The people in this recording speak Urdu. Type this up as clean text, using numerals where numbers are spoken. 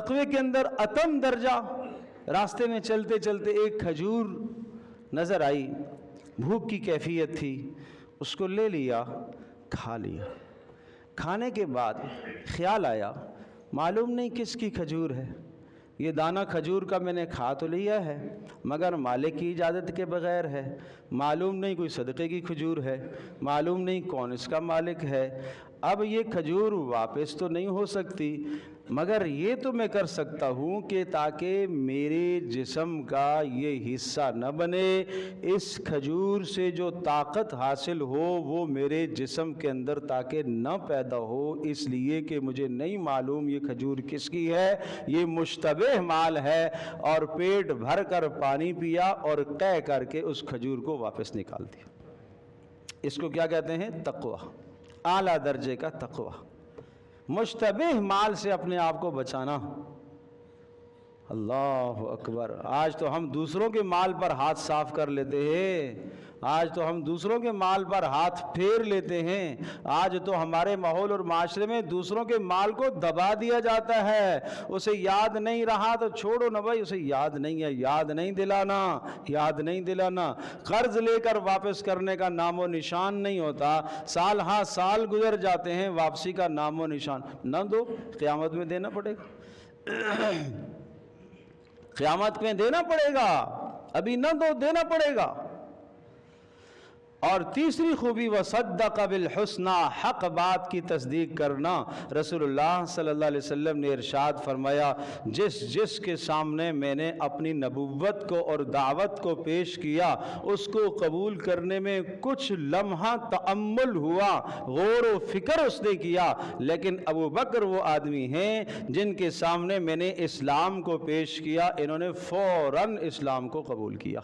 تقوی کے اندر اتم درجہ. راستے میں چلتے چلتے ایک کھجور نظر آئی، بھوک کی کیفیت تھی، اس کو لے لیا، کھا لیا. کھانے کے بعد خیال آیا معلوم نہیں کس کی کھجور ہے، یہ دانہ کھجور کا میں نے کھا تو لیا ہے مگر مالک کی اجازت کے بغیر ہے، معلوم نہیں کوئی صدقے کی کھجور ہے، معلوم نہیں کون اس کا مالک ہے. اب یہ کھجور واپس تو نہیں ہو سکتی، مگر یہ تو میں کر سکتا ہوں کہ تاکہ میرے جسم کا یہ حصہ نہ بنے، اس کھجور سے جو طاقت حاصل ہو وہ میرے جسم کے اندر تاکہ نہ پیدا ہو، اس لیے کہ مجھے نہیں معلوم یہ کھجور کس کی ہے، یہ مشتبہ مال ہے. اور پیٹ بھر کر پانی پیا اور قے کر کے اس کھجور کو واپس نکال دیا. اس کو کیا کہتے ہیں؟ تقوی، اعلیٰ درجے کا تقوی. مشتبہ مال سے اپنے آپ کو بچانا. اللہ اکبر. آج تو ہم دوسروں کے مال پر ہاتھ صاف کر لیتے ہیں، آج تو ہم دوسروں کے مال پر ہاتھ پھیر لیتے ہیں، آج تو ہمارے ماحول اور معاشرے میں دوسروں کے مال کو دبا دیا جاتا ہے. اسے یاد نہیں رہا تو چھوڑو نا بھائی، اسے یاد نہیں ہے، یاد نہیں دلانا، یاد نہیں دلانا. قرض لے کر واپس کرنے کا نام و نشان نہیں ہوتا، سال ہاں سال گزر جاتے ہیں، واپسی کا نام و نشان نہ دو، قیامت میں دینا پڑے گا. قیامت میں دینا پڑے گا، ابھی نہ دو، دینا پڑے گا. اور تیسری خوبی وصدق بالحسنى، حق بات کی تصدیق کرنا. رسول اللہ صلی اللہ علیہ وسلم نے ارشاد فرمایا جس کے سامنے میں نے اپنی نبوت کو اور دعوت کو پیش کیا، اس کو قبول کرنے میں کچھ لمحہ تأمل ہوا، غور و فکر اس نے کیا. لیکن ابو بکر وہ آدمی ہیں جن کے سامنے میں نے اسلام کو پیش کیا، انہوں نے فوراً اسلام کو قبول کیا.